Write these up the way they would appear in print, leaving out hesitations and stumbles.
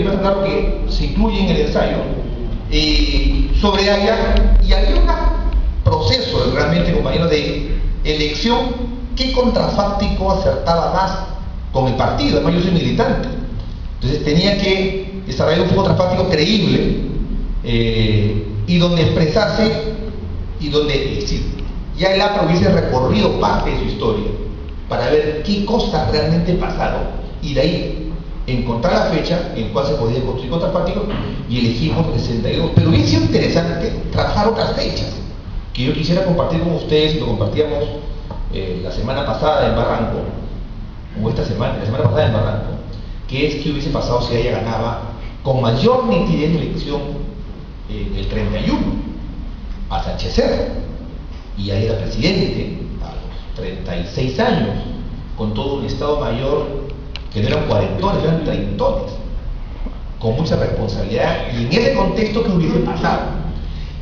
parece raro que se incluye en el ensayo, sobre Aya, y había un proceso realmente, compañeros, de elección, qué contrafáctico acertaba más con el partido. Además, yo soy militante, entonces tenía que desarrollar un contrafáctico creíble, y donde expresarse, y donde ya el APRA hubiese recorrido parte de su historia para ver qué cosas realmente pasaron, y de ahí encontrar la fecha en la cual se podía construir contrafácticos, y elegimos el 62. Pero hubiese sido interesante trabajar otras fechas que yo quisiera compartir con ustedes, y lo compartíamos la semana pasada en Barranco, o la semana pasada en Barranco, que es qué hubiese pasado si ella ganaba con mayor nitidez la elección el 31 a Sánchez Cerro, y ahí era presidente a los 36 años, con todo un Estado Mayor que no eran cuarentones, eran treintones, con mucha responsabilidad, y en ese contexto que hubiese pasado.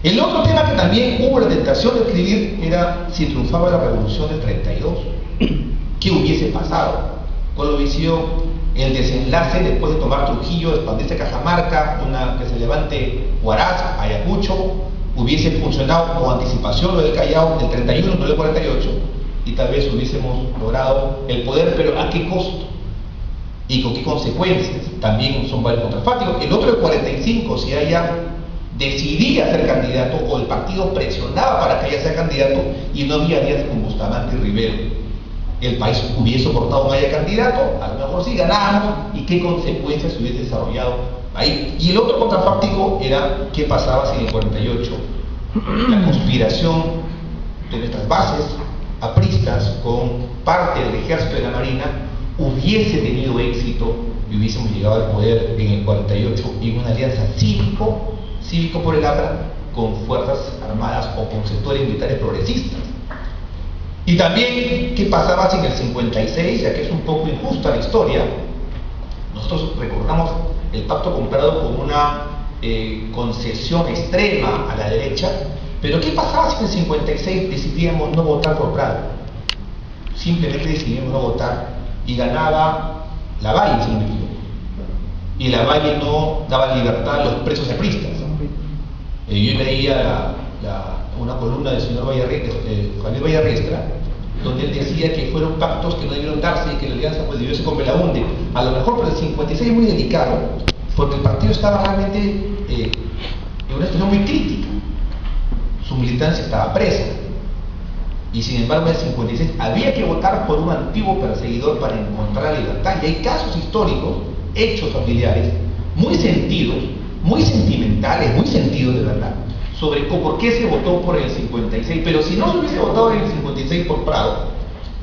El otro tema que también hubo la tentación de escribir era si triunfaba la revolución del 32, ¿qué hubiese pasado? ¿Cuál hubiese sido el desenlace después de tomar Trujillo, de expandirse Cajamarca, que se levante Huaraz, Ayacucho? Hubiese funcionado con anticipación lo del Callao del 31, no del 48, y tal vez hubiésemos logrado el poder, pero ¿a qué costo? ¿Y con qué consecuencias? También son varios contrafácticos. El otro, el 45, si ella decidía ser candidato, o el partido presionaba para que ella sea candidato, y no había días con Bustamante y Rivero, el país hubiese soportado un haya candidato, a lo mejor sí ganábamos, y qué consecuencias hubiese desarrollado ahí. Y el otro contrafáctico era qué pasaba si en el 48 la conspiración de nuestras bases apristas con parte del ejército y de la marina hubiese tenido éxito, y hubiésemos llegado al poder en el 48 en una alianza cívico por el APRA, con fuerzas armadas o con sectores militares progresistas. Y también qué pasaba si en el 56, ya que es un poco injusta la historia, nosotros recordamos el pacto comprado como una concesión extrema a la derecha, pero ¿qué pasaba si en el 56 decidíamos no votar por Prado? Simplemente decidimos no votar, y ganaba Lavalle, si no me equivoco, y Lavalle no daba libertad a los presos apristas. Yo leía una columna del señor Javier Vallarriestra, donde él decía que fueron pactos que no debieron darse, y que la alianza pues debió ser con Belaunde. A lo mejor, pero el 56 es muy delicado, porque el partido estaba realmente en una situación muy crítica. Su militancia estaba presa, y sin embargo en el 56 había que votar por un antiguo perseguidor para encontrar la libertad. Y hay casos históricos, hechos familiares, muy sentidos, muy sentimentales, muy sentidos de verdad, sobre por qué se votó por el 56. Pero si no se hubiese votado en el 56 por Prado,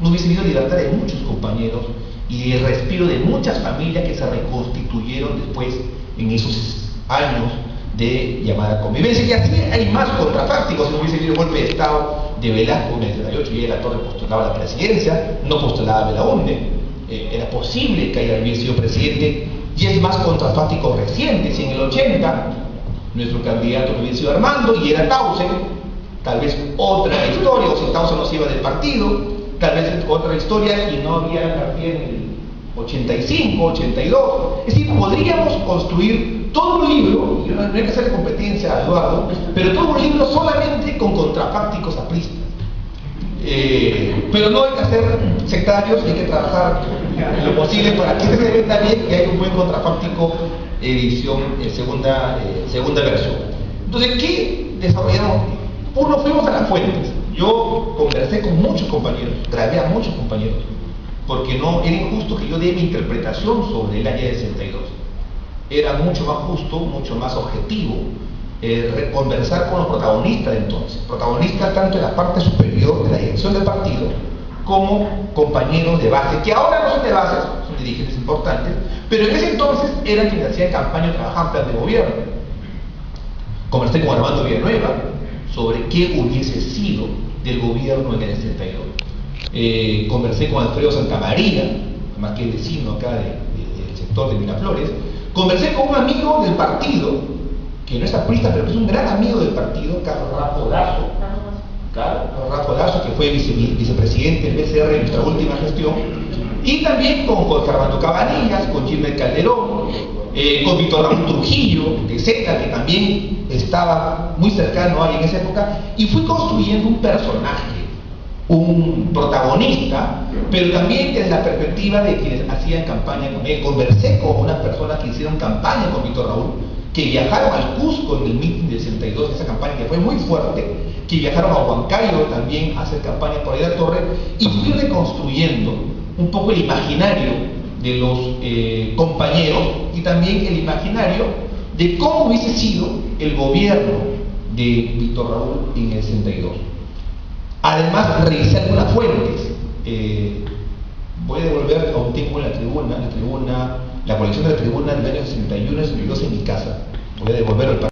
no hubiese habido libertad de muchos compañeros y el respiro de muchas familias que se reconstituyeron después en esos años de llamada convivencia. Y así hay más contrafácticos. Si no hubiese habido golpe de Estado de Velasco en el 78 y la Torre postulaba la presidencia, no postulaba Belaunde, era posible que haya hubiese sido presidente. Y es más contrafáctico reciente, si en el 80 nuestro candidato hubiese sido Armando y era Tausen, tal vez otra historia, o si Tausen no se iba del partido, tal vez otra historia, y no había partido en el 85, 82. Es decir, podríamos construir todo un libro, y no hay que hacerle competencia a Eduardo, pero todo un libro solamente con contrafácticos apristas. Pero no hay que hacer sectarios, hay que trabajar lo posible para que se venda bien y hay un buen contrafáctico edición, segunda versión. Entonces, ¿qué desarrollamos? Uno, fuimos a las fuentes. Yo conversé con muchos compañeros, grabé a muchos compañeros, porque no era injusto que yo dé mi interpretación sobre el año 62. Era mucho más justo, mucho más objetivo, conversar con los protagonistas de entonces, protagonistas tanto en la parte superior de la dirección del partido, como compañeros de base, que ahora no son de base, son dirigentes importantes, pero en ese entonces eran quienes hacían campaña y trabajaban plan de gobierno. Conversé con Armando Villanueva sobre qué hubiese sido del gobierno en el 62. Conversé con Alfredo Santamaría, más que vecino acá del sector de Miraflores. Conversé con un amigo del partido, que no es aprista, pero que es un gran amigo del partido, Carlos Rafa Lazo, que fue vicepresidente del BCR en nuestra última gestión, y también con Jorge Armando Cabanillas, con Gilbert Calderón, con Víctor Raúl Trujillo, de Zeta, que también estaba muy cercano ahí en esa época, y fui construyendo un personaje, un protagonista, pero también desde la perspectiva de quienes hacían campaña con él. Conversé con unas personas que hicieron campaña con Víctor Raúl, que viajaron al Cusco en el mitin del 62, esa campaña que fue muy fuerte, que viajaron a Huancayo también a hacer campaña por ahí a Torre, y fui reconstruyendo un poco el imaginario de los compañeros y también el imaginario de cómo hubiese sido el gobierno de Víctor Raúl en el 62. Además, revisé algunas fuentes. Voy a devolver, aún tengo la colección de la tribuna del año 61 y 62 en mi casa. Voy a devolver